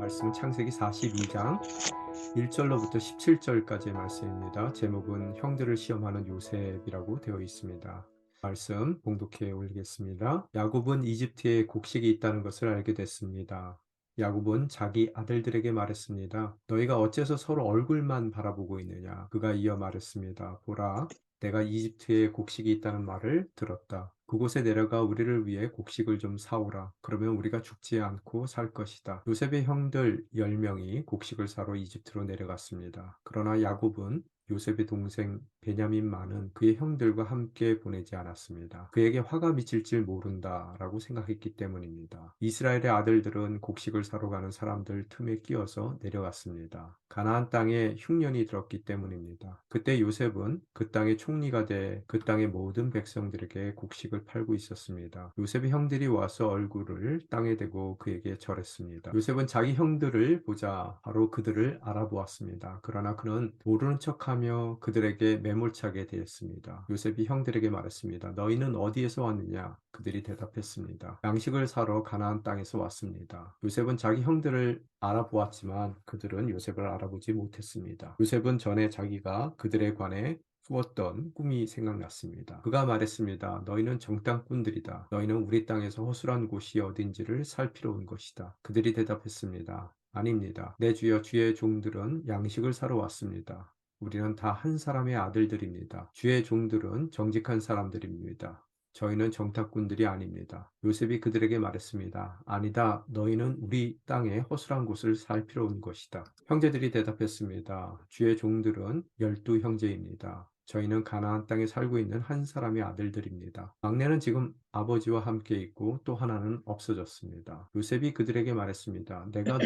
말씀은 창세기 42장 1절로부터 17절까지의 말씀입니다. 제목은 형들을 시험하는 요셉이라고 되어 있습니다. 말씀 봉독해 올리겠습니다. 야곱은 이집트에 곡식이 있다는 것을 알게 됐습니다. 야곱은 자기 아들들에게 말했습니다. 너희가 어째서 서로 얼굴만 바라보고 있느냐? 그가 이어 말했습니다. 보라, 내가 이집트에 곡식이 있다는 말을 들었다. 그곳에 내려가 우리를 위해 곡식을 좀 사오라. 그러면 우리가 죽지 않고 살 것이다. 요셉의 형들 10명이 곡식을 사러 이집트로 내려갔습니다. 그러나 야곱은 요셉의 동생 베냐민만은 그의 형들과 함께 보내지 않았습니다. 그에게 화가 미칠 줄 모른다라고 생각했기 때문입니다. 이스라엘의 아들들은 곡식을 사러 가는 사람들 틈에 끼어서 내려갔습니다. 가나안 땅에 흉년이 들었기 때문입니다. 그때 요셉은 그 땅의 총리가 돼 그 땅의 모든 백성들에게 곡식을 팔고 있었습니다. 요셉의 형들이 와서 얼굴을 땅에 대고 그에게 절했습니다. 요셉은 자기 형들을 보자 바로 그들을 알아보았습니다. 그러나 그는 모르는 척하며 그들에게 매몰차게 대했습니다. 요셉이 형들에게 말했습니다. 너희는 어디에서 왔느냐? 그들이 대답했습니다. 양식을 사러 가나안 땅에서 왔습니다. 요셉은 자기 형들을 알아보았지만 그들은 요셉을 알아보지 못했습니다. 요셉은 전에 자기가 그들에 관해 꾸었던 꿈이 생각났습니다. 그가 말했습니다. 너희는 정탐꾼들이다. 너희는 우리 땅에서 허술한 곳이 어딘지를 살피러 온 것이다. 그들이 대답했습니다. 아닙니다. 내 주여, 주의 종들은 양식을 사러 왔습니다. 우리는 다 한 사람의 아들들입니다. 주의 종들은 정직한 사람들입니다. 저희는 정탐꾼들이 아닙니다. 요셉이 그들에게 말했습니다. 아니다. 너희는 우리 땅의 허술한 곳을 살피러 온 것이다. 형제들이 대답했습니다. 주의 종들은 12 형제입니다. 저희는 가나안 땅에 살고 있는 한 사람의 아들들입니다. 막내는 지금 아버지와 함께 있고 또 하나는 없어졌습니다. 요셉이 그들에게 말했습니다. 내가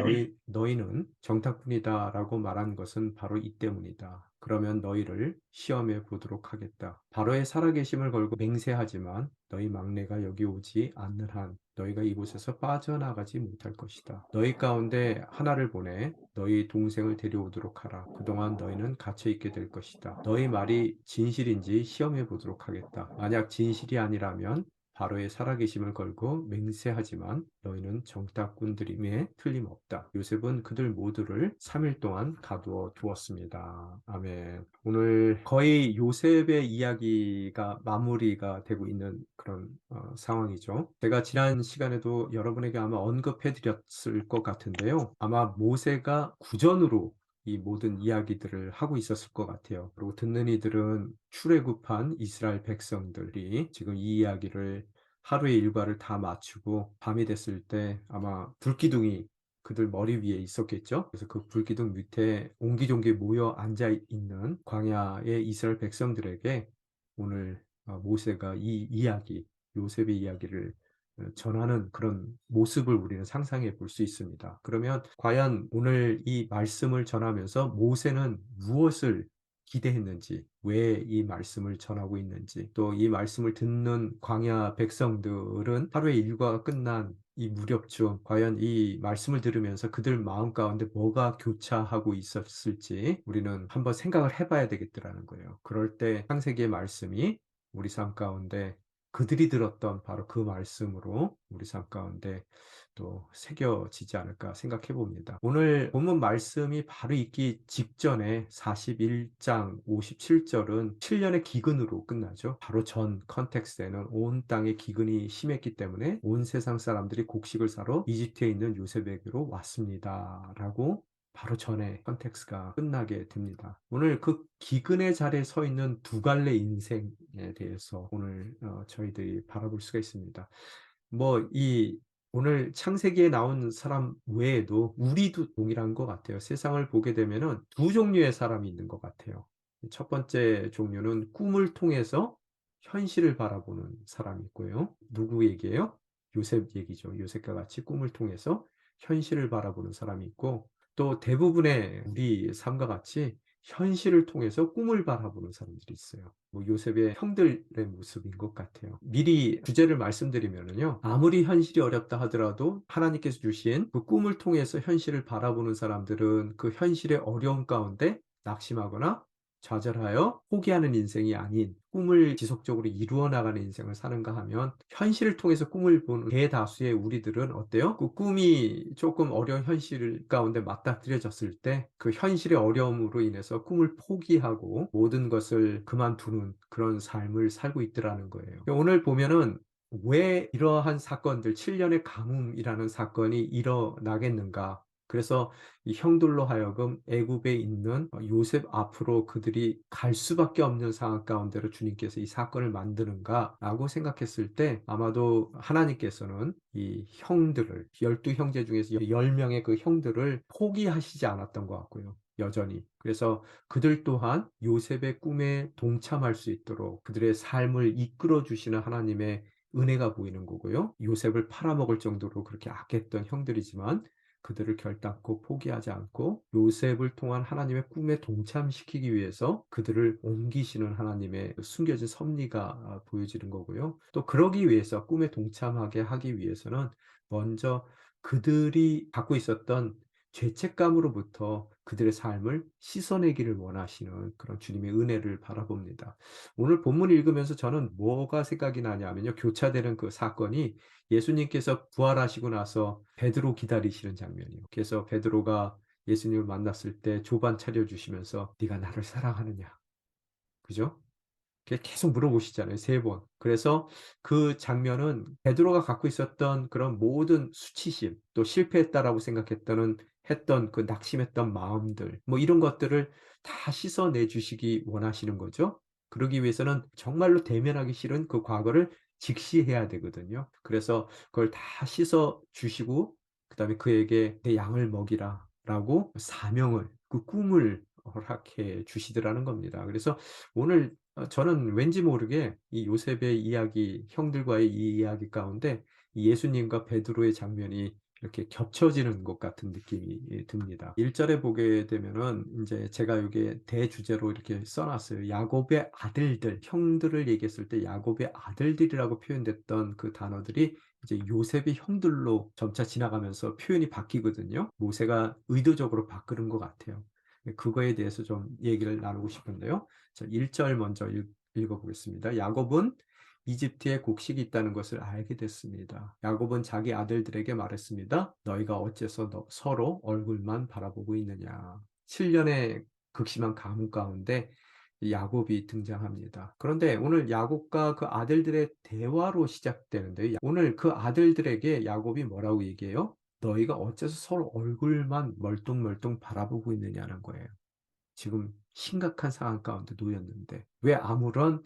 너희는 정탐꾼이다라고 말한 것은 바로 이 때문이다. 그러면 너희를 시험해 보도록 하겠다. 바로의 살아계심을 걸고 맹세하지만 너희 막내가 여기 오지 않는 한 너희가 이곳에서 빠져나가지 못할 것이다. 너희 가운데 하나를 보내 너희 동생을 데려오도록 하라. 그동안 너희는 갇혀 있게 될 것이다. 너희 말이 진실인지 시험해 보도록 하겠다. 만약 진실이 아니라면 바로의 살아계심을 걸고 맹세하지만 너희는 정탐꾼들임에 틀림없다. 요셉은 그들 모두를 3일 동안 가두어 두었습니다. 아멘. 오늘 거의 요셉의 이야기가 마무리가 되고 있는 그런 상황이죠. 제가 지난 시간에도 여러분에게 아마 언급해 드렸을 것 같은데요. 아마 모세가 구전으로 이 모든 이야기들을 하고 있었을 것 같아요. 그리고 듣는 이들은 출애굽한 이스라엘 백성들이 지금 이 이야기를 하루의 일과를 다 마치고 밤이 됐을 때 아마 불기둥이 그들 머리 위에 있었겠죠. 그래서 그 불기둥 밑에 옹기종기 모여 앉아 있는 광야의 이스라엘 백성들에게 오늘 모세가 이 이야기, 요셉의 이야기를 전하는 그런 모습을 우리는 상상해 볼 수 있습니다. 그러면 과연 오늘 이 말씀을 전하면서 모세는 무엇을 기대했는지, 왜 이 말씀을 전하고 있는지, 또 이 말씀을 듣는 광야 백성들은 하루의 일과가 끝난 이 무렵쯤 과연 이 말씀을 들으면서 그들 마음 가운데 뭐가 교차하고 있었을지 우리는 한번 생각을 해봐야 되겠더라는 거예요. 그럴 때 창세기의 말씀이 우리 삶 가운데 그들이 들었던 바로 그 말씀으로 우리 삶 가운데 또 새겨지지 않을까 생각해 봅니다. 오늘 본문 말씀이 바로 있기 직전에 41장 57절은 7년의 기근으로 끝나죠. 바로 전 컨텍스트에는 온 땅에 기근이 심했기 때문에 온 세상 사람들이 곡식을 사러 이집트에 있는 요셉에게로 왔습니다. 라고 바로 전에 컨텍스트가 끝나게 됩니다. 오늘 그 기근의 자리에 서 있는 두 갈래 인생에 대해서 오늘 저희들이 바라볼 수가 있습니다. 오늘 창세기에 나온 사람 외에도 우리도 동일한 것 같아요. 세상을 보게 되면은 두 종류의 사람이 있는 것 같아요. 첫 번째 종류는 꿈을 통해서 현실을 바라보는 사람이 있고요. 누구 얘기예요? 요셉 얘기죠. 요셉과 같이 꿈을 통해서 현실을 바라보는 사람이 있고 또 대부분의 우리 삶과 같이 현실을 통해서 꿈을 바라보는 사람들이 있어요. 요셉의 형들의 모습인 것 같아요. 미리 주제를 말씀드리면요. 아무리 현실이 어렵다 하더라도 하나님께서 주신 그 꿈을 통해서 현실을 바라보는 사람들은 그 현실의 어려움 가운데 낙심하거나 좌절하여 포기하는 인생이 아닌 꿈을 지속적으로 이루어 나가는 인생을 사는가 하면 현실을 통해서 꿈을 보는 대다수의 우리들은 어때요? 그 꿈이 조금 어려운 현실 가운데 맞닥뜨려졌을 때 그 현실의 어려움으로 인해서 꿈을 포기하고 모든 것을 그만두는 그런 삶을 살고 있더라는 거예요. 오늘 보면은 왜 이러한 사건들, 7년의 가뭄이라는 사건이 일어나겠는가? 그래서 이 형들로 하여금 애굽에 있는 요셉 앞으로 그들이 갈 수밖에 없는 상황 가운데로 주님께서 이 사건을 만드는가라고 생각했을 때 아마도 하나님께서는 이 형들을 12형제 중에서 10명의 그 형들을 포기하시지 않았던 것 같고요. 여전히. 그래서 그들 또한 요셉의 꿈에 동참할 수 있도록 그들의 삶을 이끌어 주시는 하나님의 은혜가 보이는 거고요. 요셉을 팔아먹을 정도로 그렇게 악했던 형들이지만 그들을 결단코 포기하지 않고 요셉을 통한 하나님의 꿈에 동참시키기 위해서 그들을 옮기시는 하나님의 숨겨진 섭리가 보여지는 거고요. 또 그러기 위해서 꿈에 동참하게 하기 위해서는 먼저 그들이 갖고 있었던 죄책감으로부터 그들의 삶을 씻어내기를 원하시는 그런 주님의 은혜를 바라봅니다. 오늘 본문 읽으면서 저는 뭐가 생각이 나냐면요. 교차되는 그 사건이 예수님께서 부활하시고 나서 베드로 기다리시는 장면이에요. 그래서 베드로가 예수님을 만났을 때 조반 차려주시면서 네가 나를 사랑하느냐? 그죠? 계속 물어보시잖아요. 3번. 그래서 그 장면은 베드로가 갖고 있었던 그런 모든 수치심, 또 실패했다라고 생각했던 했던 그 낙심했던 마음들, 뭐 이런 것들을 다 씻어내 주시기 원하시는 거죠. 그러기 위해서는 정말로 대면하기 싫은 그 과거를 직시해야 되거든요. 그래서 그걸 다 씻어 주시고 그다음에 그에게 "내 양을 먹이라."라고 사명을, 그 꿈을 허락해 주시더라는 겁니다. 그래서 오늘 저는 왠지 모르게 이 요셉의 이야기, 형들과의 이 이야기 가운데 이 예수님과 베드로의 장면이 이렇게 겹쳐지는 것 같은 느낌이 듭니다. 1 절에 보게 되면은 인제 제가 요게 대주제로 이렇게 써 놨어요. 야곱의 아들들, 형들을 얘기했을 때 야곱의 아들들이라고 표현됐던 그 단어들이 이제 요셉의 형들로 점차 지나가면서 표현이 바뀌거든요. 모세가 의도적으로 바꾸는 것 같아요. 그거에 대해서 좀 얘기를 나누고 싶은데요. 자, 1절 먼저 읽어 보겠습니다. 야곱은 이집트에 곡식이 있다는 것을 알게 됐습니다. 야곱은 자기 아들들에게 말했습니다. 너희가 어째서 서로 얼굴만 바라보고 있느냐. 7년의 극심한 가뭄 가운데 야곱이 등장합니다. 그런데 오늘 야곱과 그 아들들의 대화로 시작되는데요. 오늘 그 아들들에게 야곱이 뭐라고 얘기해요? 너희가 어째서 서로 얼굴만 멀뚱멀뚱 바라보고 있느냐는 거예요. 지금 심각한 상황 가운데 놓였는데 왜 아무런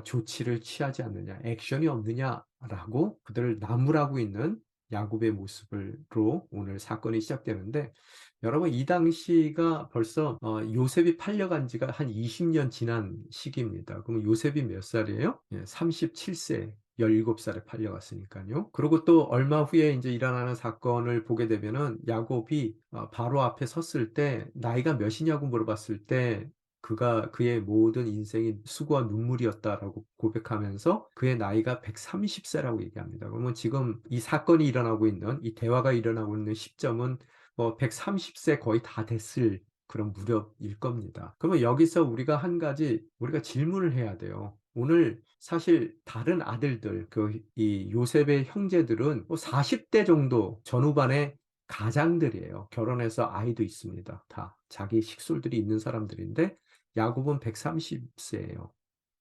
조치를 취하지 않느냐, 액션이 없느냐라고 그들을 나무라고 있는 야곱의 모습으로 오늘 사건이 시작되는데, 여러분 이 당시가 벌써 요셉이 팔려간 지가 한 20년 지난 시기입니다. 그럼 요셉이 몇 살이에요? 예, 37세. 17살에 팔려갔으니까요. 그리고 또 얼마 후에 이제 일어나는 사건을 보게 되면은 야곱이 바로 앞에 섰을 때 나이가 몇이냐고 물어봤을 때 그가 그의 모든 인생이 수고와 눈물이었다라고 고백하면서 그의 나이가 130세라고 얘기합니다. 그러면 지금 이 사건이 일어나고 있는, 이 대화가 일어나고 있는 시점은 뭐 130세 거의 다 됐을 그런 무렵일 겁니다. 그러면 여기서 우리가 한 가지 우리가 질문을 해야 돼요. 오늘 사실 다른 아들들, 이 요셉의 형제들은 뭐 40대 정도 전후반의 가장들이에요. 결혼해서 아이도 있습니다. 다 자기 식솔들이 있는 사람들인데 야곱은 130세예요.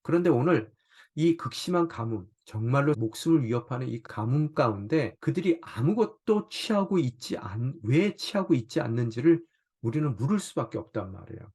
그런데 오늘 이 극심한 가뭄, 정말로 목숨을 위협하는 이 가뭄 가운데 그들이 아무것도 왜 취하고 있지 않는지를 우리는 물을 수밖에 없단 말이에요.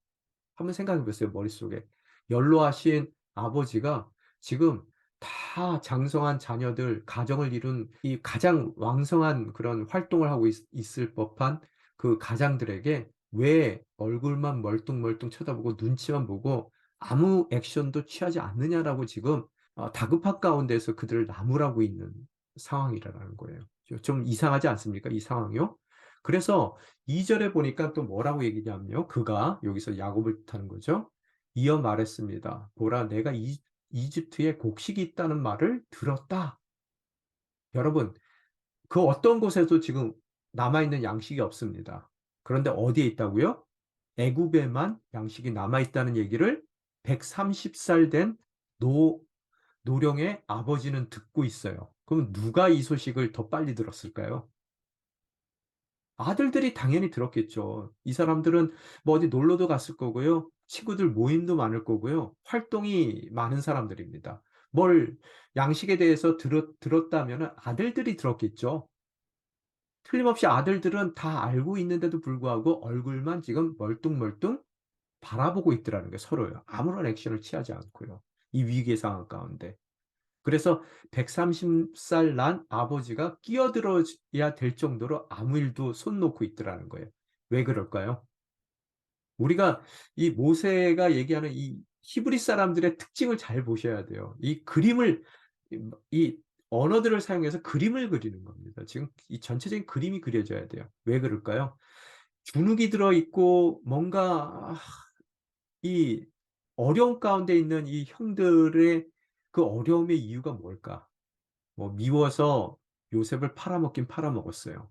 한번 생각해 보세요, 머릿속에. 연로하신 아버지가 지금 다 장성한 자녀들, 가정을 이룬 이 가장 왕성한 그런 활동을 하고 있을 법한 그 가장들에게 왜 얼굴만 멀뚱멀뚱 쳐다보고 눈치만 보고 아무 액션도 취하지 않느냐라고 지금 다급한 가운데서 그들을 나무라고 있는 상황이라는 거예요. 좀 이상하지 않습니까? 이 상황이요. 그래서 2 절에 보니까 또 뭐라고 얘기냐면요. 그가 여기서 야곱을 뜻하는 거죠. 이어 말했습니다. 보라, 내가 이집트에 곡식이 있다는 말을 들었다. 여러분, 그 어떤 곳에도 지금 남아있는 양식이 없습니다. 그런데 어디에 있다고요? 애굽에만 양식이 남아 있다는 얘기를 130살 된 노 노령의 아버지는 듣고 있어요. 그럼 누가 이 소식을 더 빨리 들었을까요? 아들들이 당연히 들었겠죠. 이 사람들은 뭐 어디 놀러도 갔을 거고요. 친구들 모임도 많을 거고요. 활동이 많은 사람들입니다. 뭘 양식에 대해서 들었다면은 아들들이 들었겠죠. 틀림없이 아들들은 다 알고 있는데도 불구하고 얼굴만 지금 멀뚱멀뚱 바라보고 있더라는 게 서로요. 아무런 액션을 취하지 않고요. 이 위기의 상황 가운데. 그래서 130살 난 아버지가 끼어들어야 될 정도로 아무 일도 손 놓고 있더라는 거예요. 왜 그럴까요? 우리가 이 모세가 얘기하는 이 히브리 사람들의 특징을 잘 보셔야 돼요. 이 그림을 이 언어들을 사용해서 그림을 그리는 겁니다. 지금 이 전체적인 그림이 그려져야 돼요. 왜 그럴까요? 주눅이 들어 있고 뭔가 이 어려움 가운데 있는 이 형들의 그 어려움의 이유가 뭘까? 뭐 미워서 요셉을 팔아먹긴 팔아먹었어요.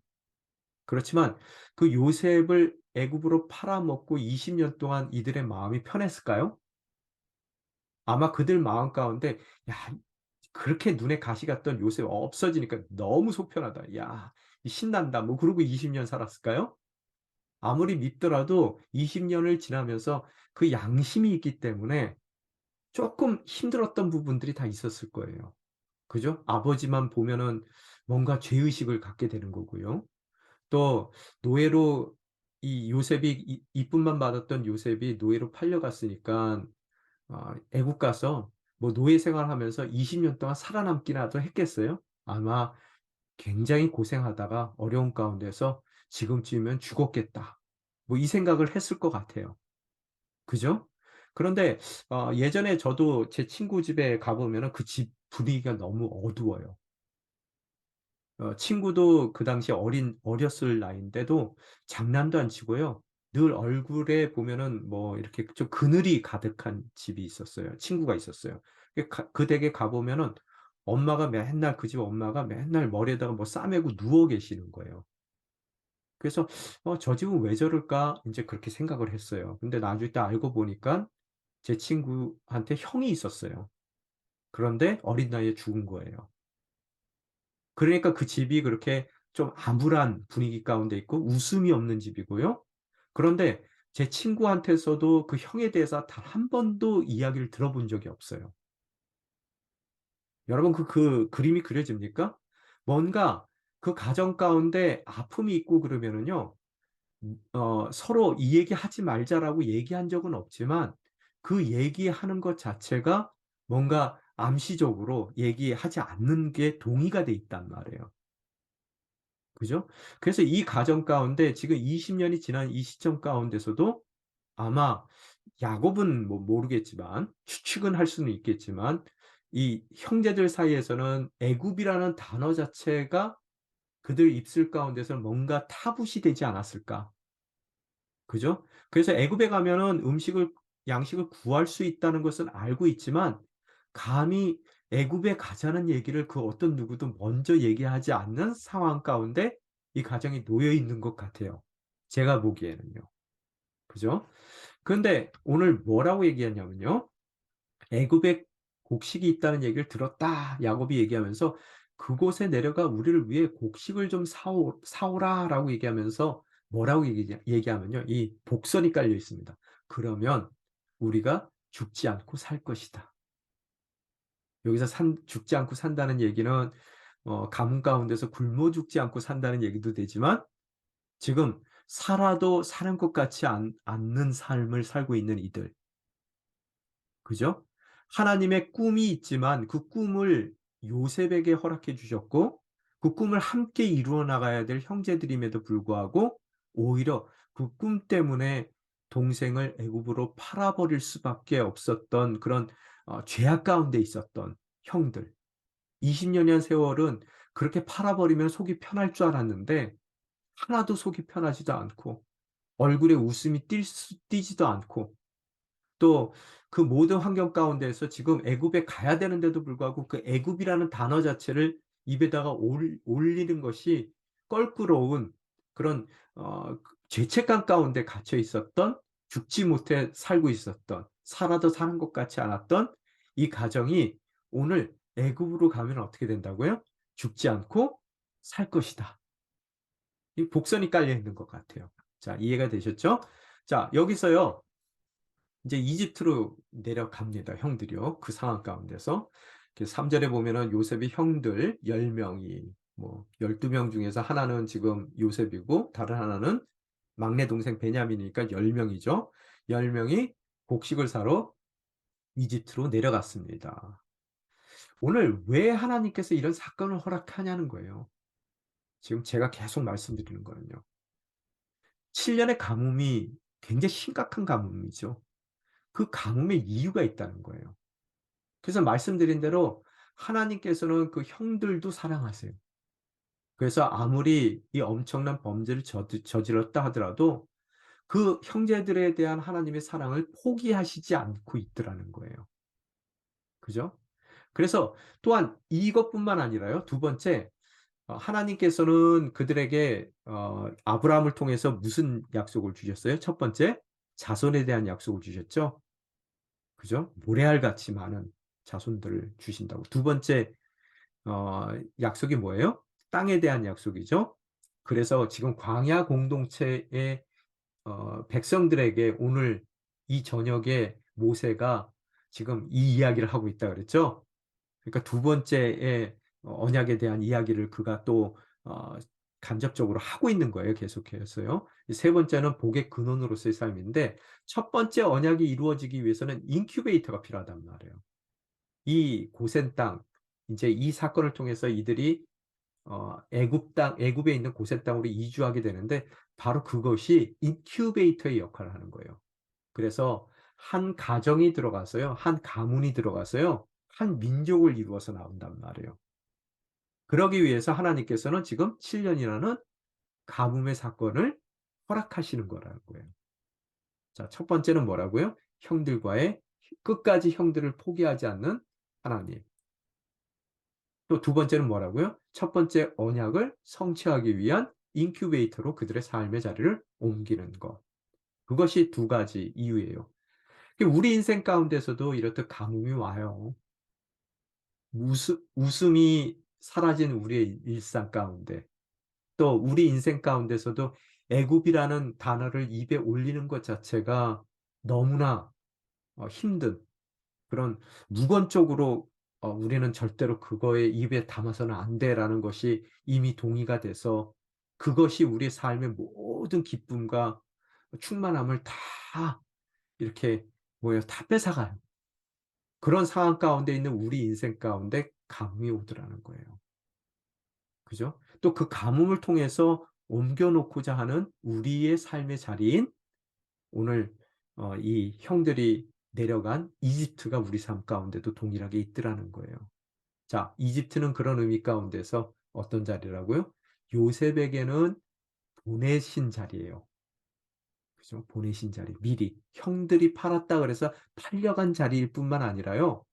그렇지만 그 요셉을 애굽으로 팔아먹고 20년 동안 이들의 마음이 편했을까요? 아마 그들 마음 가운데 '야 그렇게 눈에 가시 갔던 요셉 없어지니까 너무 속 편하다. 야 신난다.' 뭐 그러고 20년 살았을까요? 아무리 밉더라도 20년을 지나면서 그 양심이 있기 때문에 쪼끔 힘들었던 부분들이 다 있었을 거예요. 그죠? 아버지만 보면은 뭔가 죄의식을 갖게 되는 거고요. 또 노예로 이 요셉이 이쁨만 받았던 요셉이 노예로 팔려갔으니까 애국 가서 뭐 노예 생활하면서 20년 동안 살아남기라도 했겠어요? 아마 굉장히 고생하다가 어려운 가운데서 '지금쯤이면 죽었겠다.' 뭐 이 생각을 했을 것 같아요. 그죠? 그런데 예전에 저도 제 친구 집에 가 보면은 그 집 분위기가 너무 어두워요. 친구도 그 당시에 어렸을 나이인데도 장난도 안 치고요. 늘 얼굴에 보면은 뭐 이렇게 좀 그늘이 가득한 집이 있었어요. 친구가 있었어요. 그 댁에 가 보면은 엄마가 맨날 그 집 엄마가 맨날 머리에다가 뭐 싸매고 누워 계시는 거예요. 그래서 '저 집은 왜 저럴까?' 인제 그렇게 생각을 했어요. 근데 나중에 또 알고 보니깐 제 친구한테 형이 있었어요. 그런데 어린 나이에 죽은 거예요. 그러니까 그 집이 그렇게 좀 암울한 분위기 가운데 있고 웃음이 없는 집이고요. 그런데 제 친구한테서도 그 형에 대해서 단 한 번도 이야기를 들어본 적이 없어요. 여러분 그 그림이 그려집니까? 뭔가 그 가정 가운데 아픔이 있고 그러면은요. 서로 "이 얘기하지 말자."라고 얘기한 적은 없지만 그 얘기하는 것 자체가 뭔가 암시적으로 얘기하지 않는 게 동의가 돼 있단 말이에요. 그죠? 그래서 이 가정 가운데 지금 20 년이 지난 이 시점 가운데서도 아마 야곱은 뭐 모르겠지만 추측은 할 수는 있겠지만 이 형제들 사이에서는 애굽이라는 단어 자체가 그들 입술 가운데서 뭔가 타부시 되지 않았을까? 그죠? 그래서 애굽에 가면은 양식을 구할 수 있다는 것은 알고 있지만 감히 애굽에 가자는 얘기를 그 어떤 누구도 먼저 얘기하지 않는 상황 가운데 이 가정이 놓여 있는 것 같아요. 제가 보기에는요. 그죠? 그런데 오늘 뭐라고 얘기했냐면요. "애굽에 곡식이 있다는 얘기를 들었다." 야곱이 얘기하면서 "그곳에 내려가 우리를 위해 곡식을 좀 사오라."라고 얘기하면서 뭐라고 얘기하면요. 이 복선이 깔려 있습니다. "그러면 우리가 죽지 않고 살 것이다." 여기서 죽지 않고 산다는 얘기는 가뭄 가운데서 굶어 죽지 않고 산다는 얘기도 되지만 지금 살아도 사는 것 같지 않는 삶을 살고 있는 이들. 그죠? 하나님의 꿈이 있지만 그 꿈을 요셉에게 허락해 주셨고 그 꿈을 함께 이루어 나가야 될 형제들임에도 불구하고 오히려 그 꿈 때문에 동생을 애굽으로 팔아 버릴 수밖에 없었던 그런 죄악 가운데 있었던 형들. 20 년이란 세월은 그렇게 팔아 버리면 속이 편할 줄 알았는데 하나도 속이 편하지도 않고 얼굴에 웃음이 띄지도 않고 또 그 모든 환경 가운데에서 지금 애굽에 가야 되는데도 불구하고 그 애굽이라는 단어 자체를 입에다가 올리는 것이 껄끄러운 그런 죄책감 가운데 갇혀 있었던 죽지 못해 살고 있었던, 살아도 사는 것 같지 않았던 이 가정이 오늘 애굽으로 가면 어떻게 된다고요? 죽지 않고 살 것이다. 이 복선이 깔려 있는 것 같아요. 자, 이해가 되셨죠? 자, 여기서요. 이제 이집트로 내려갑니다. 형들이요. 그 상황 가운데서. 3절에 보면은 요셉의 형들 10명이 뭐 12명 중에서 하나는 지금 요셉이고 다른 하나는 막내 동생 베냐민이니까 10명이죠. 10명이 곡식을 사러 이집트로 내려갔습니다. 오늘 왜 하나님께서 이런 사건을 허락하냐는 거예요. 지금 제가 계속 말씀드리는 거는요. 7년의 가뭄이 굉장히 심각한 가뭄이죠. 그 가뭄의 이유가 있다는 거예요. 그래서 말씀드린 대로 하나님께서는 그 형들도 사랑하세요. 그래서 아무리 이 엄청난 범죄를 저질렀다 하더라도 그 형제들에 대한 하나님의 사랑을 포기하시지 않고 있더라는 거예요. 그죠? 그래서 또한 이것뿐만 아니라요. 두 번째, 하나님께서는 그들에게 아브라함을 통해서 무슨 약속을 주셨어요? 첫 번째, 자손에 대한 약속을 주셨죠. 그죠? 모래알같이 많은 자손들을 주신다고. 두 번째 약속이 뭐예요? 땅에 대한 약속이죠. 그래서 지금 광야 공동체의 백성들에게 오늘 이 저녁에 모세가 지금 이 이야기를 하고 있다 그랬죠. 그러니까 두 번째의 언약에 대한 이야기를 그가 또 간접적으로 하고 있는 거예요. 계속해서요. 세 번째는 복의 근원으로서의 삶인데 첫 번째 언약이 이루어지기 위해서는 인큐베이터가 필요하단 말이에요. 이 고센 땅, 이제 이 사건을 통해서 이들이 애굽에 있는 고센 땅으로 이주하게 되는데 바로 그것이 인큐베이터의 역할을 하는 거예요. 그래서 한 가정이 들어가서요, 한 가문이 들어가서요, 한 민족을 이루어서 나온단 말이에요. 그러기 위해서 하나님께서는 지금 7년이라는 가뭄의 사건을 허락하시는 거라는 거예요. 자, 첫 번째는 뭐라고요? 형들과의 끝까지 형들을 포기하지 않는 하나님. 또 두 번째는 뭐라고요? 첫 번째 언약을 성취하기 위한 인큐베이터로 그들의 삶의 자리를 옮기는 것. 그것이 두 가지 이유예요. 우리 인생 가운데서도 이렇듯 가뭄이 와요. 웃음이 사라진 우리의 일상 가운데, 또 우리 인생 가운데서도 애굽이라는 단어를 입에 올리는 것 자체가 너무나 힘든 그런 무건적으로 우리는 절대로 그거에 입에 담아서는 안 돼라는 것이 이미 동의가 돼서 그것이 우리의 삶의 모든 기쁨과 충만함을 다 이렇게 뭐예요? 다 뺏어가요. 그런 상황 가운데 있는 우리 인생 가운데 가뭄이 오더라는 거예요. 그죠? 또 그 가뭄을 통해서 옮겨놓고자 하는 우리의 삶의 자리인 오늘 이 형들이 내려간 이집트가 우리 삶 가운데도 동일하게 있더라는 거예요. 자, 이집트는 그런 의미 가운데서 어떤 자리라고요? 요셉에게는 보내신 자리예요. 그죠? 보내신 자리. 미리 형들이 팔았다 그래서 팔려간 자리일 뿐만 아니라요.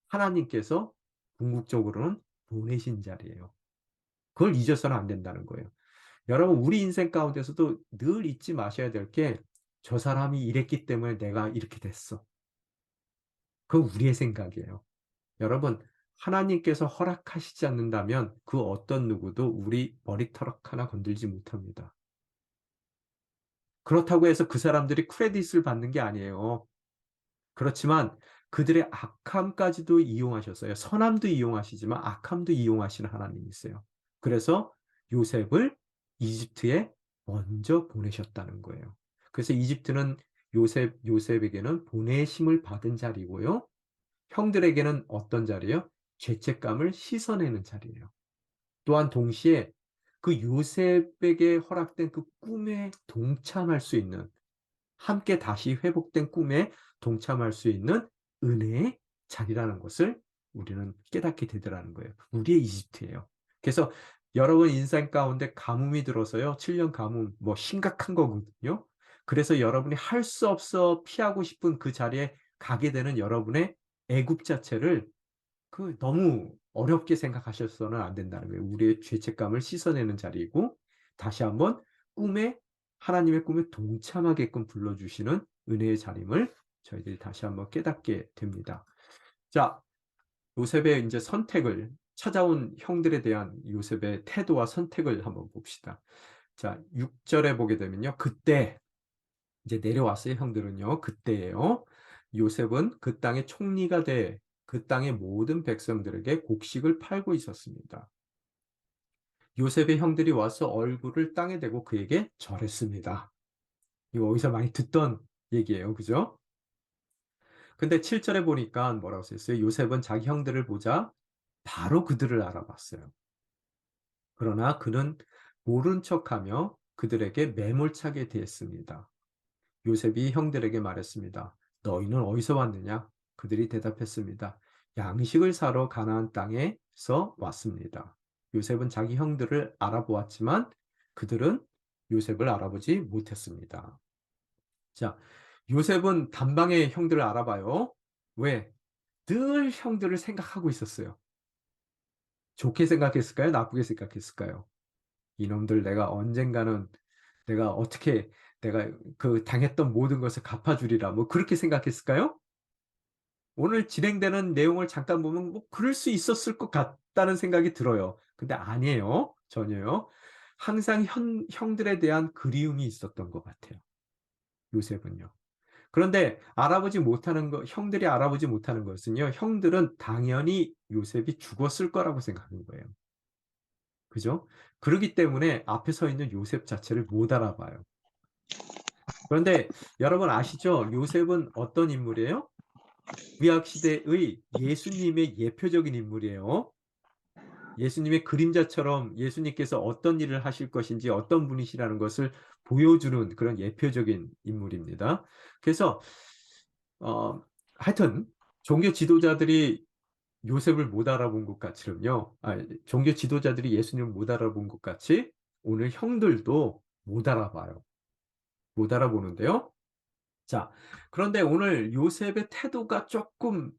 하나님께서 궁극적으로는 보내신 자리예요. 그걸 잊어서는 안 된다는 거예요. 여러분, 우리 인생 가운데서도 늘 잊지 마셔야 될 게 저 사람이 이랬기 때문에 내가 이렇게 됐어. 그건 우리의 생각이에요. 여러분, 하나님께서 허락하시지 않는다면 그 어떤 누구도 우리 머리털 하나 건들지 못합니다. 그렇다고 해서 그 사람들이 크레딧을 받는 게 아니에요. 그렇지만 그들의 악함까지도 이용하셨어요. 선함도 이용하시지만 악함도 이용하시는 하나님이 있어요. 그래서 요셉을 이집트에 먼저 보내셨다는 거예요. 그래서 이집트는 요셉에게는 보내심을 받은 자리고요. 형들에게는 어떤 자리예요? 죄책감을 씻어내는 자리예요. 또한 동시에 그 요셉에게 허락된 그 꿈에 동참할 수 있는 함께 다시 회복된 꿈에 동참할 수 있는 은혜의 자리라는 것을 우리는 깨닫게 되더라는 거예요. 우리의 이집트예요. 그래서 여러분 인생 가운데 가뭄이 들어서요. 7년 가뭄 뭐 심각한 거거든요. 그래서 여러분이 할 수 없어 피하고 싶은 그 자리에 가게 되는 여러분의 애굽 자체를 너무 어렵게 생각하셔서는 안 된다는 거예요. 우리의 죄책감을 씻어내는 자리이고 다시 한번 꿈에 하나님의 꿈에 동참하게끔 불러주시는 은혜의 자림을 저희들이 다시 한번 깨닫게 됩니다. 자, 요셉의 이제 선택을, 찾아온 형들에 대한 요셉의 태도와 선택을 한번 봅시다. 자, 6절에 보게 되면요. 그때 이제 내려왔어요. 형들은요. 그때예요. 요셉은 그 땅의 총리가 돼 그 땅의 모든 백성들에게 곡식을 팔고 있었습니다. 요셉의 형들이 와서 얼굴을 땅에 대고 그에게 절했습니다. 이거 어디서 많이 듣던 얘기예요. 그죠? 근데 7절에 보니까 뭐라고 써있어요? 요셉은 자기 형들을 보자 바로 그들을 알아봤어요. 그러나 그는 모른 척하며 그들에게 매몰차게 대했습니다. 요셉이 형들에게 말했습니다. 너희는 어디서 왔느냐? 그들이 대답했습니다. 양식을 사러 가나안 땅에서 왔습니다. 요셉은 자기 형들을 알아보았지만 그들은 요셉을 알아보지 못했습니다. 자, 요셉은 단방에 형들을 알아봐요. 왜? 늘 형들을 생각하고 있었어요. 좋게 생각했을까요? 나쁘게 생각했을까요? 이놈들 내가 언젠가는 내가 어떻게 내가 그 당했던 모든 것을 갚아주리라. 뭐 그렇게 생각했을까요? 오늘 진행되는 내용을 잠깐 보면 뭐 그럴 수 있었을 것 같다는 생각이 들어요. 근데 아니에요. 전혀요. 항상 형들에 대한 그리움이 있었던 것 같아요. 요셉은요. 그런데 알아보지 못하는 것, 형들이 알아보지 못하는 것은요. 형들은 당연히 요셉이 죽었을 거라고 생각하는 거예요. 그죠? 그러기 때문에 앞에 서 있는 요셉 자체를 못 알아봐요. 그런데 여러분 아시죠? 요셉은 어떤 인물이에요? 구약 시대의 예수님의 예표적인 인물이에요. 예수님의 그림자처럼 예수님께서 어떤 일을 하실 것인지 어떤 분이시라는 것을 보여주는 그런 예표적인 인물입니다. 그래서 어, 하여튼 종교 지도자들이 요셉을 못 알아본 것 같이요. 종교 지도자들이 예수님을 못 알아본 것 같이 오늘 형들도 못 알아봐요. 못 알아보는데요. 자, 그런데 오늘 요셉의 태도가 조금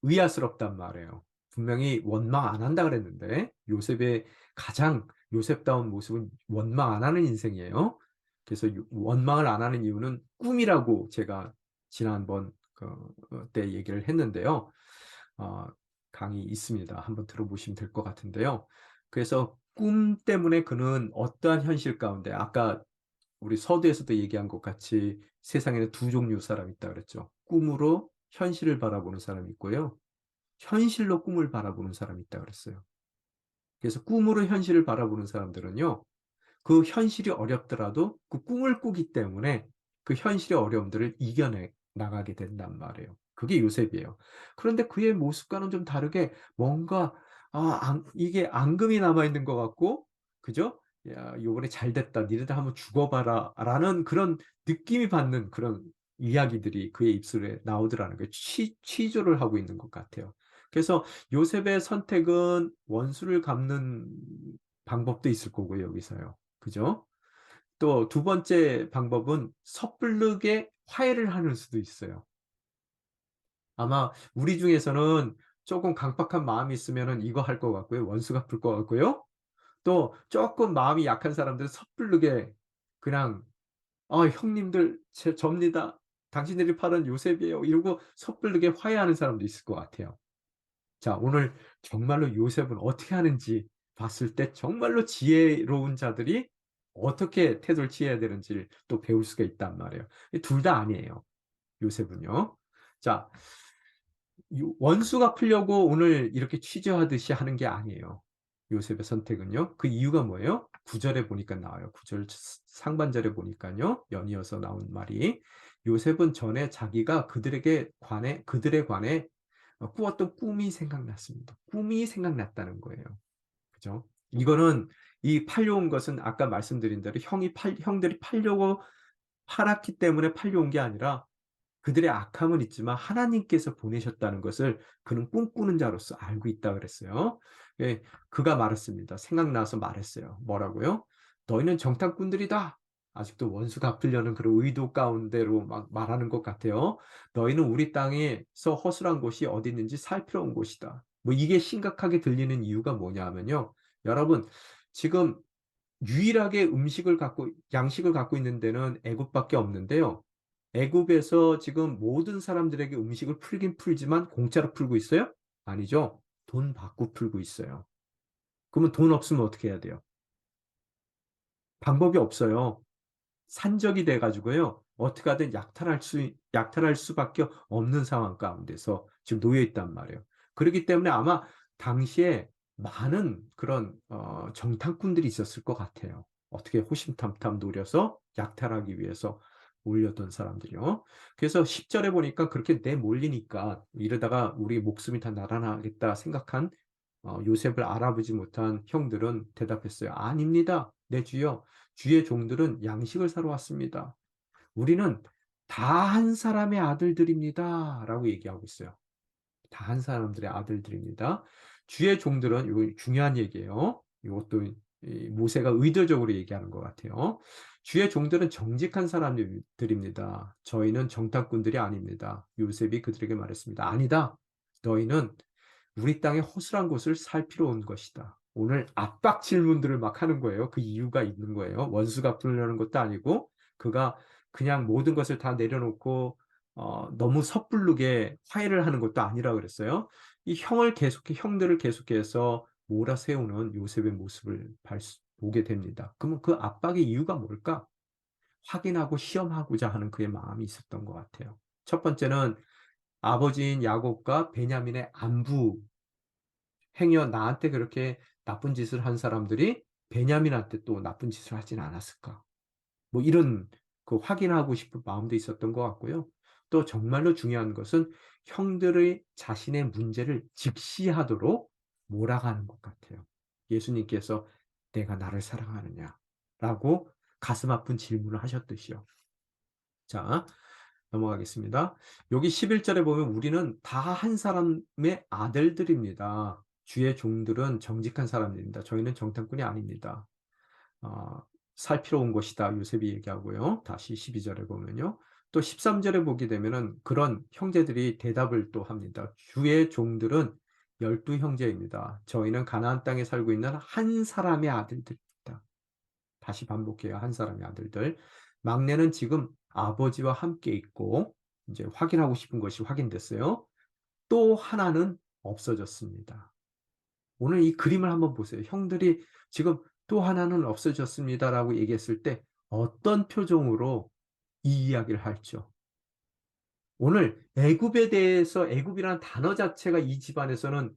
의아스럽단 말이에요. 분명히 원망 안 한다 그랬는데 요셉의 가장 요셉다운 모습은 원망 안 하는 인생이에요. 그래서 원망을 안 하는 이유는 꿈이라고 제가 지난번 때 얘기를 했는데요. 어, 강의 있습니다. 한번 들어보시면 될 것 같은데요. 그래서 꿈 때문에 그는 어떠한 현실 가운데 아까 우리 서두에서도 얘기한 것 같이 세상에는 두 종류 사람이 있다 그랬죠. 꿈으로 현실을 바라보는 사람이 있고요. 현실로 꿈을 바라보는 사람이 있다 그랬어요. 그래서 꿈으로 현실을 바라보는 사람들은요. 그 현실이 어렵더라도 그 꿈을 꾸기 때문에 그 현실의 어려움들을 이겨내 나가게 된단 말이에요. 그게 요셉이에요. 그런데 그의 모습과는 좀 다르게 뭔가 이게 앙금이 남아있는 것 같고 그죠? 야, 요번에 잘 됐다. 니네들 한번 죽어봐라. 라는 그런 느낌이 받는 그런 이야기들이 그의 입술에 나오더라는 거예요. 취조를 하고 있는 것 같아요. 그래서 요셉의 선택은 원수를 갚는 방법도 있을 거고요, 여기서요. 그죠? 또 두 번째 방법은 섣부르게 화해를 하는 수도 있어요. 아마 우리 중에서는 조금 강박한 마음이 있으면은 이거 할 것 같고요. 원수 갚을 것 같고요. 또 조금 마음이 약한 사람들은 섣부르게 그냥 형님들 접니다. 당신들이 팔은 요셉이에요. 이러고 섣부르게 화해하는 사람도 있을 것 같아요. 자, 오늘 정말로 요셉은 어떻게 하는지 봤을 때 정말로 지혜로운 자들이 어떻게 태도를 취해야 되는지를 또 배울 수가 있단 말이에요. 둘 다 아니에요. 요셉은요. 자, 원수가 풀려고 오늘 이렇게 취조하듯이 하는 게 아니에요. 요셉의 선택은요. 그 이유가 뭐예요? 9절에 보니까 나와요. 9절 상반절에 보니까요. 연이어서 나온 말이 요셉은 전에 자기가 그들에 관해 꾸었던 꿈이 생각났습니다. 꿈이 생각났다는 거예요. 그죠? 이거는 이 팔려온 것은 아까 말씀드린 대로 형들이 팔려고 팔았기 때문에 팔려온 게 아니라 그들의 악함은 있지만 하나님께서 보내셨다는 것을 그는 꿈꾸는 자로서 알고 있다 그랬어요. 예, 그가 말했습니다. 생각나서 말했어요. 뭐라고요? 너희는 정탐꾼들이다. 아직도 원수 갚으려는 그런 의도 가운데로 막 말하는 것 같아요. 너희는 우리 땅에서 허술한 곳이 어디 있는지 살피러 온 곳이다. 뭐 이게 심각하게 들리는 이유가 뭐냐 하면요. 여러분, 지금 유일하게 양식을 갖고 있는 데는 애굽밖에 없는데요. 애굽에서 지금 모든 사람들에게 음식을 풀긴 풀지만 공짜로 풀고 있어요? 아니죠. 돈 받고 풀고 있어요. 그러면 돈 없으면 어떻게 해야 돼요? 방법이 없어요. 산적이 돼 가지고요. 어떻게 하든 약탈할 수밖에 없는 상황 가운데서 지금 놓여 있단 말이에요. 그렇기 때문에 아마 당시에 많은 그런 정탐꾼들이 있었을 것 같아요. 어떻게 호심탐탐 노려서 약탈하기 위해서 몰려던 사람들이요. 그래서 10 절에 보니까 그렇게 내몰리니까 이러다가 우리 목숨이 다 날아나겠다 생각한 요셉을 알아보지 못한 형들은 대답했어요. "아닙니다. 내 주여. 주의 종들은 양식을 사러 왔습니다. 우리는 다 한 사람의 아들들입니다." 라고 얘기하고 있어요. 다 한 사람들의 아들들입니다. 주의 종들은 이거 중요한 얘기예요. 이것도 이 모세가 의도적으로 얘기하는 것 같아요. 주의 종들은 정직한 사람들입니다. 저희는 정탐꾼들이 아닙니다. 요셉이 그들에게 말했습니다. 아니다. 너희는 우리 땅의 허술한 곳을 살피러 온 것이다. 오늘 압박 질문들을 막 하는 거예요. 그 이유가 있는 거예요. 원수 갚으려는 것도 아니고 그가 그냥 모든 것을 다 내려놓고 너무 섣부르게 화해를 하는 것도 아니라 그랬어요. 이 형들을 계속해서 몰아세우는 요셉의 모습을 보게 됩니다. 그러면 그 압박의 이유가 뭘까? 확인하고 시험하고자 하는 그의 마음이 있었던 것 같아요. 첫 번째는 아버지인 야곱과 베냐민의 안부 행여 나한테 그렇게 나쁜 짓을 한 사람들이 베냐민한테 또 나쁜 짓을 하진 않았을까? 뭐 이런 그 확인하고 싶은 마음도 있었던 것 같고요. 또 정말로 중요한 것은 형들의 자신의 문제를 직시하도록 몰아가는 것 같아요. 예수님께서 "내가 나를 사랑하느냐?" 라고 가슴 아픈 질문을 하셨듯이요. 자, 넘어가겠습니다. 여기 11 절에 보면 "우리는 다 한 사람의 아들들입니다. 주의 종들은 정직한 사람들입니다. 저희는 정탐꾼이 아닙니다." 어 살피러 온 것이다. 요셉이 얘기하고요. 다시 12 절에 보면요. 또 13 절에 보게 되면은 그런 형제들이 대답을 또 합니다. "주의 종들은 12 형제입니다. 저희는 가나안 땅에 살고 있는 한 사람의 아들들입니다." 다시 반복해요. 한 사람의 아들들. 막내는 지금 아버지와 함께 있고 이제 확인하고 싶은 것이 확인됐어요. 또 하나는 없어졌습니다. 오늘 이 그림을 한번 보세요. 형들이 지금 "또 하나는 없어졌습니다."라고 얘기했을 때 어떤 표정으로 이 이야기를 할죠. 오늘 애굽에 대해서 애굽이라는 단어 자체가 이 집안에서는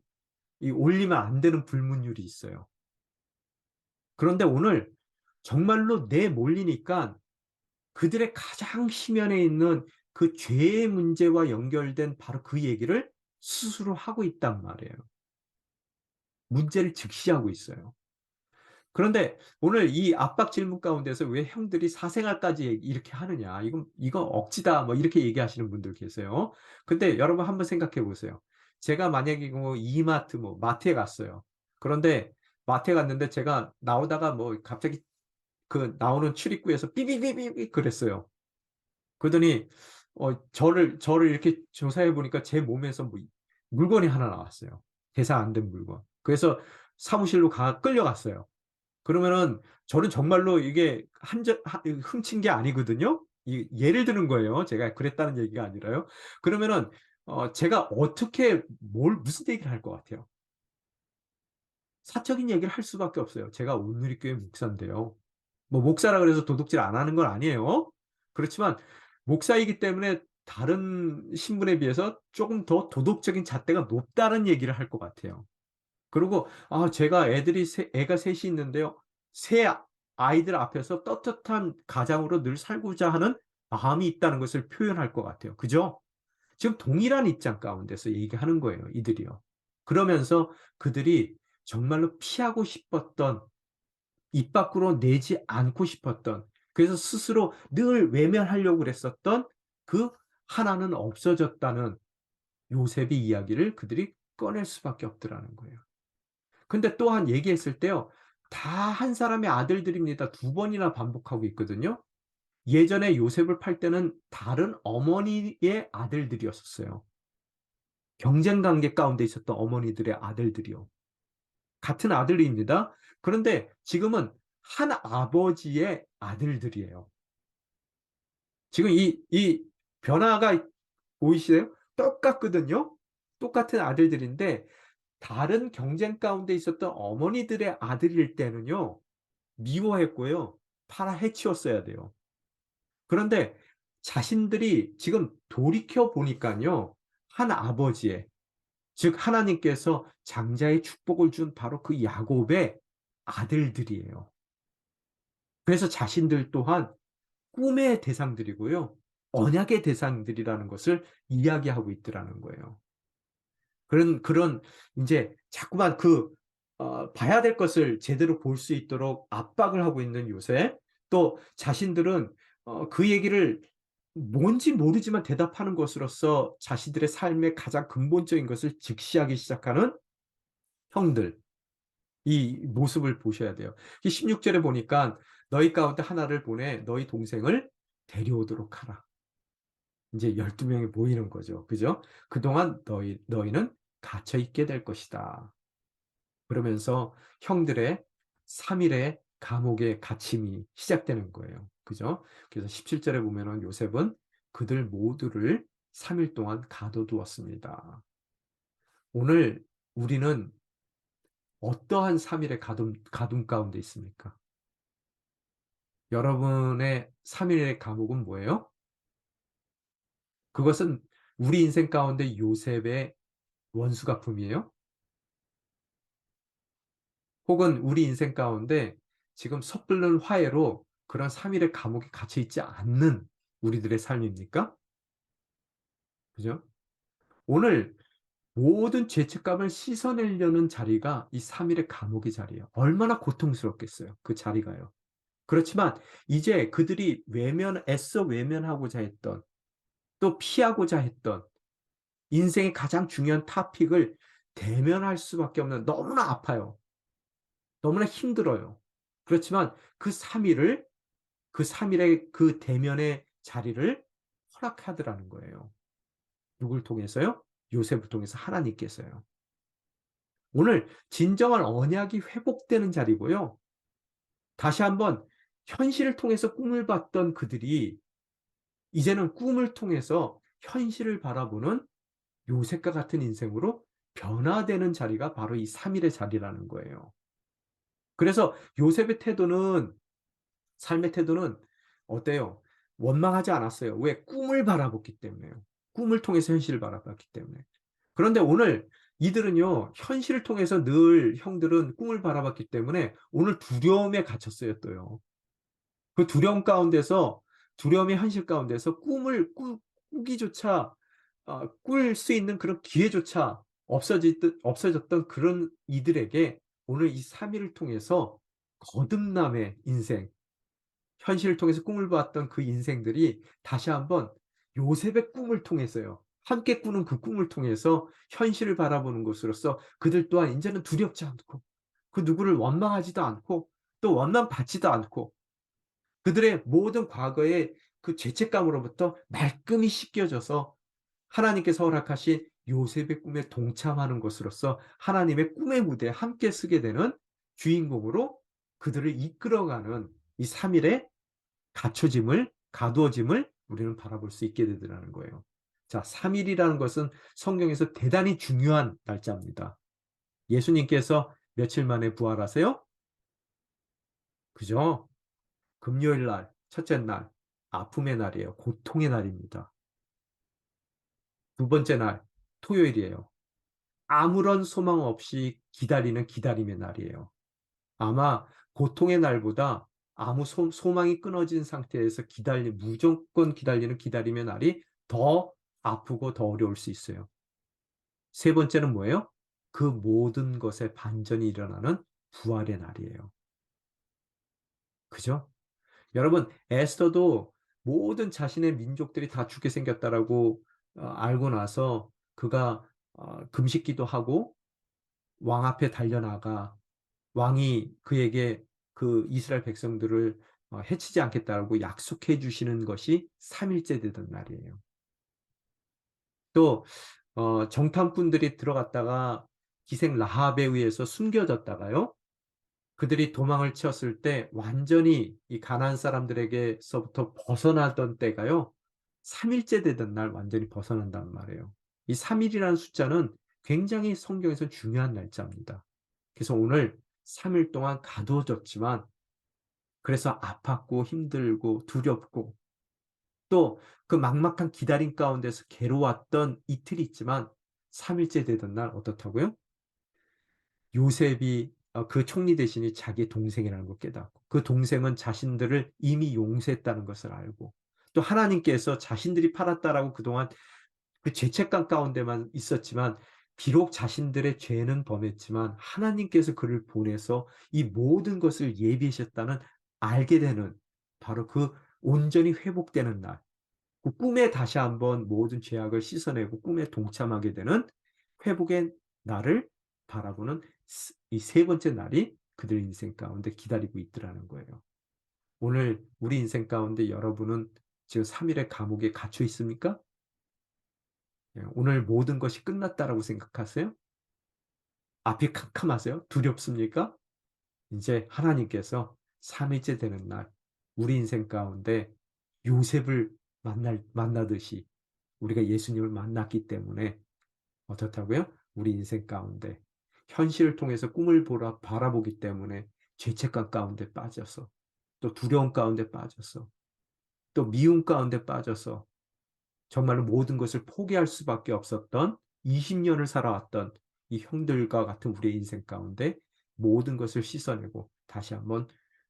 이 올리면 안 되는 불문율이 있어요. 그런데 오늘 정말로 내몰리니까 그들의 가장 심연에 있는 그 죄의 문제와 연결된 바로 그 얘기를 스스로 하고 있단 말이에요. 문제를 직시하고 있어요. 그런데 오늘 이 압박 질문 가운데서 "왜 형들이 사생활까지 이렇게 하느냐. 이건 억지다." 뭐 이렇게 얘기하시는 분들 계세요. 근데 여러분 한번 생각해 보세요. 제가 만약에 뭐 이마트 뭐 마트에 갔어요. 그런데 마트에 갔는데 제가 나오다가 뭐 갑자기 그 나오는 출입구에서 삐삐삐삐삐 그랬어요. 그러더니 저를 이렇게 조사해 보니까 제 몸에서 뭐 물건이 하나 나왔어요. 계산 안 된 물건. 그래서 사무실로 끌려갔어요. 그러면은 저는 정말로 이게 훔친 게 아니거든요. 예를 드는 거예요. 제가 그랬다는 얘기가 아니라요. 그러면은 제가 어떻게 무슨 얘기를 할 것 같아요? 사적인 얘기를 할 수밖에 없어요. 제가 온누리교회 목사인데요. 뭐 목사라 그래서 도둑질 안 하는 건 아니에요. 그렇지만 목사이기 때문에 다른 신분에 비해서 쪼금 더 도덕적인 잣대가 높다는 얘기를 할 것 같아요. 그리고 제가 애가 셋이 있는데요. 세 아이들 앞에서 떳떳한 가장으로 늘 살고자 하는 마음이 있다는 것을 표현할 것 같아요. 그죠? 지금 동일한 입장 가운데서 얘기하는 거예요, 이들이요. 그러면서 그들이 정말로 피하고 싶었던, 입 밖으로 내지 않고 싶었던, 그래서 스스로 늘 외면하려고 그랬었던 그 하나는 없어졌다는 요셉의 이야기를 그들이 꺼낼 수밖에 없더라는 거예요. 근데 또한 얘기했을 때요. 다 한 사람의 아들들입니다. 두 번이나 반복하고 있거든요. 예전에 요셉을 팔 때는 다른 어머니의 아들들이었었어요. 경쟁 관계 가운데 있었던 어머니들의 아들들이요. 같은 아들입니다. 그런데 지금은 한 아버지의 아들들이에요. 지금 이 변화가 보이시나요? 똑같거든요. 똑같은 아들들인데 다른 경쟁 가운데 있었던 어머니들의 아들일 때는요. 미워했고요. 팔아 해치웠어야 돼요. 그런데 자신들이 지금 돌이켜 보니까요. 한 아버지의, 즉 하나님께서 장자의 축복을 준 바로 그 야곱의 아들들이에요. 그래서 자신들 또한 꿈의 대상들이고요. 언약의 대상들이라는 것을 이야기하고 있더라는 거예요. 그런 이제 자꾸만 봐야 될 것을 제대로 볼 수 있도록 압박을 하고 있는 요새, 또 자신들은 그 얘기를 뭔지 모르지만 대답하는 것으로써 자신들의 삶의 가장 근본적인 것을 직시하기 시작하는 형들, 이 모습을 보셔야 돼요. 16절에 보니까 너희 가운데 하나를 보내 너희 동생을 데려오도록 하라. 이제 12명이 모이는 거죠. 그죠? 그동안 너희는 갇혀 있게 될 것이다. 그러면서 형들의 3일의 감옥의 갇힘이 시작되는 거예요. 그죠? 그래서 17절에 보면은 요셉은 그들 모두를 3일 동안 가둬두었습니다. 오늘 우리는 어떠한 3일의 가둠 가운데 있습니까? 여러분의 3일의 감옥은 뭐예요? 그것은 우리 인생 가운데 요셉의 원수가품이에요? 혹은 우리 인생 가운데 지금 섣불른 화해로 그런 3일의 감옥에 갇혀 있지 않는 우리들의 삶입니까? 그죠? 오늘 모든 죄책감을 씻어내려는 자리가 이 3일의 감옥의 자리예요. 얼마나 고통스럽겠어요. 그 자리가요. 그렇지만 이제 그들이 애써 외면하고자 했던, 또 피하고자 했던 인생의 가장 중요한 토픽을 대면할 수밖에 없는, 너무나 아파요. 너무나 힘들어요. 그렇지만 그 3일을 그 3일의 그 대면의 자리를 허락하더라는 거예요. 누굴 통해서요? 요셉을 통해서 하나님께서요. 오늘 진정한 언약이 회복되는 자리고요. 다시 한번 현실을 통해서 꿈을 봤던 그들이 이제는 꿈을 통해서 현실을 바라보는 요셉과 같은 인생으로 변화되는 자리가 바로 이 3일의 자리라는 거예요. 그래서 요셉의 태도는, 삶의 태도는 어때요? 원망하지 않았어요. 왜? 꿈을 바라봤기 때문에요. 꿈을 통해서 현실을 바라봤기 때문에. 그런데 오늘 이들은요, 현실을 통해서 늘 형들은 꿈을 바라봤기 때문에 오늘 두려움에 갇혔어요, 또요. 그 두려움 가운데서, 두려움의 현실 가운데서 꿈을 꾸기조차, 꿀 수 있는 그런 기회조차 없어졌던 그런 이들에게 오늘 이 3일을 통해서 거듭남의 인생, 현실을 통해서 꿈을 봤던 그 인생들이 다시 한번 요셉의 꿈을 통해서요. 함께 꾸는 그 꿈을 통해서 현실을 바라보는 것으로서 그들 또한 이제는 두렵지 않고 그 누구를 원망하지도 않고 또 원망받지도 않고 그들의 모든 과거의 그 죄책감으로부터 말끔히 씻겨져서 하나님께서 허락하신 요셉의 꿈에 동참하는 것으로서 하나님의 꿈의 무대에 함께 쓰게 되는 주인공으로 그들을 이끌어가는 이 3일의 가두어짐을 우리는 바라볼 수 있게 되더라는 거예요. 자, 3일이라는 것은 성경에서 대단히 중요한 날짜입니다. 예수님께서 며칠 만에 부활하세요? 그죠? 금요일 날, 첫째 날, 아픔의 날이에요. 고통의 날입니다. 두 번째 날, 토요일이에요. 아무런 소망 없이 기다리는 기다림의 날이에요. 아마 고통의 날보다 아무 소망이 끊어진 상태에서 무조건 기다리는 기다림의 날이 더 아프고 더 어려울 수 있어요. 세 번째는 뭐예요? 그 모든 것에 반전이 일어나는 부활의 날이에요. 그죠? 여러분, 에스더도 모든 자신의 민족들이 다 죽게 생겼다라고 알고 나서 그가 금식기도 하고 왕 앞에 달려나가 왕이 그에게 그 이스라엘 백성들을 해치지 않겠다고 약속해 주시는 것이 3일째 되던 날이에요. 또 정탐꾼들이 들어갔다가 기생 라합에 의해서 숨겨졌다가요. 그들이 도망을 치었을 때 완전히 이 가나안 사람들에게서부터 벗어나던 때가요. 3 일째 되던 날 완전히 벗어난단 말이에요. 이 3 일이라는 숫자는 굉장히 성경에서 중요한 날짜입니다. 그래서 오늘 3일 동안 가두어졌지만, 그래서 아팠고 힘들고 두렵고 또 그 막막한 기다림 가운데서 괴로웠던 이틀이 있지만, 3 일째 되던 날 어떻다고요? 요셉이 그 총리 대신이 자기의 동생이라는 걸 깨닫고, 그 동생은 자신들을 이미 용서했다는 것을 알고, 또 하나님께서 자신들이 팔았다라고 그동안 그 죄책감 가운데만 있었지만, 비록 자신들의 죄는 범했지만 하나님께서 그를 보내서 이 모든 것을 예비하셨다는 알게 되는, 바로 그 온전히 회복되는 날, 그 꿈에 다시 한번 모든 죄악을 씻어내고 꿈에 동참하게 되는 회복의 날을 바라보는 이 세 번째 날이 그들 인생 가운데 기다리고 있더라는 거예요. 오늘 우리 인생 가운데 여러분은 지금 3 일의 감옥에 갇혀 있습니까? 예, 오늘 모든 것이 끝났다라고 생각하세요? 앞이 캄캄하세요? 두렵습니까? 이제 하나님께서 3 일째 되는 날 우리 인생 가운데 요셉을 만나듯이 우리가 예수님을 만났기 때문에 어떻다고요? 우리 인생 가운데 현실을 통해서 꿈을 바라보기 때문에 죄책감 가운데 빠져서, 또 두려움 가운데 빠져서, 또 미움 가운데 빠져서 정말로 모든 것을 포기할 수밖에 없었던 20년을 살아왔던 이 형들과 같은 우리의 인생 가운데 모든 것을 씻어내고 다시 한번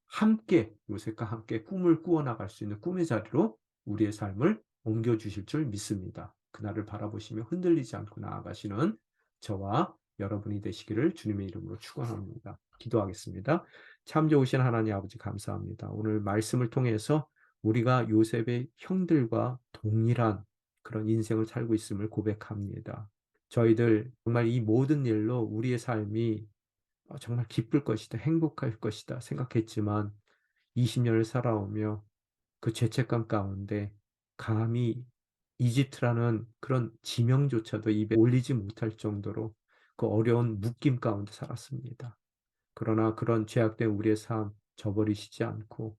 함께 요셉과 함께 꿈을 꾸어나갈 수 있는 꿈의 자리로 우리의 삶을 옮겨주실 줄 믿습니다. 그날을 바라보시며 흔들리지 않고 나아가시는 저와 여러분이 되시기를 주님의 이름으로 축원합니다. 기도하겠습니다. 참 좋으신 하나님 아버지 감사합니다. 오늘 말씀을 통해서 우리가 요셉의 형들과 동일한 그런 인생을 살고 있음을 고백합니다. 저희들 정말 이 모든 일로 우리의 삶이 정말 기쁠 것이다, 행복할 것이다 생각했지만 20년을 살아오며 그 죄책감 가운데 감히 이집트라는 그런 지명조차도 입에 올리지 못할 정도로 그 어려운 묶임 가운데 살았습니다. 그러나 그런 죄악된 우리의 삶 저버리시지 않고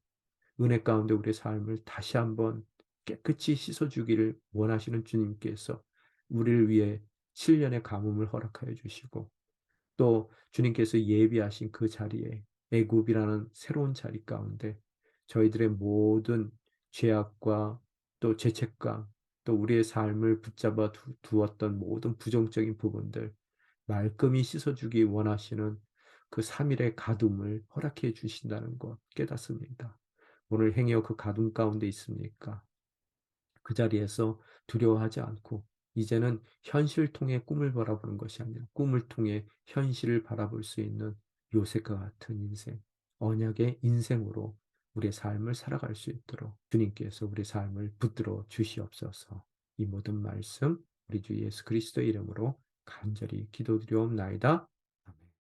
은혜 가운데 우리의 삶을 다시 한번 깨끗이 씻어주기를 원하시는 주님께서 우리를 위해 7년의 가뭄을 허락하여 주시고, 또 주님께서 예비하신 그 자리에 애굽이라는 새로운 자리 가운데 저희들의 모든 죄악과 또 죄책감, 또 우리의 삶을 붙잡아 두었던 모든 부정적인 부분들 말끔히 씻어주기 원하시는 그 3일의 가둠을 허락해 주신다는 것 깨닫습니다. 오늘 행여 그 가둠 가운데 있습니까? 그 자리에서 두려워하지 않고 이제는 현실 통해 꿈을 바라보는 것이 아니라 꿈을 통해 현실을 바라볼 수 있는 요셉과 같은 인생, 언약의 인생으로 우리의 삶을 살아갈 수 있도록 주님께서 우리 삶을 붙들어 주시옵소서. 이 모든 말씀 우리 주 예수 그리스도의 이름으로 간절히 기도드리옵나이다.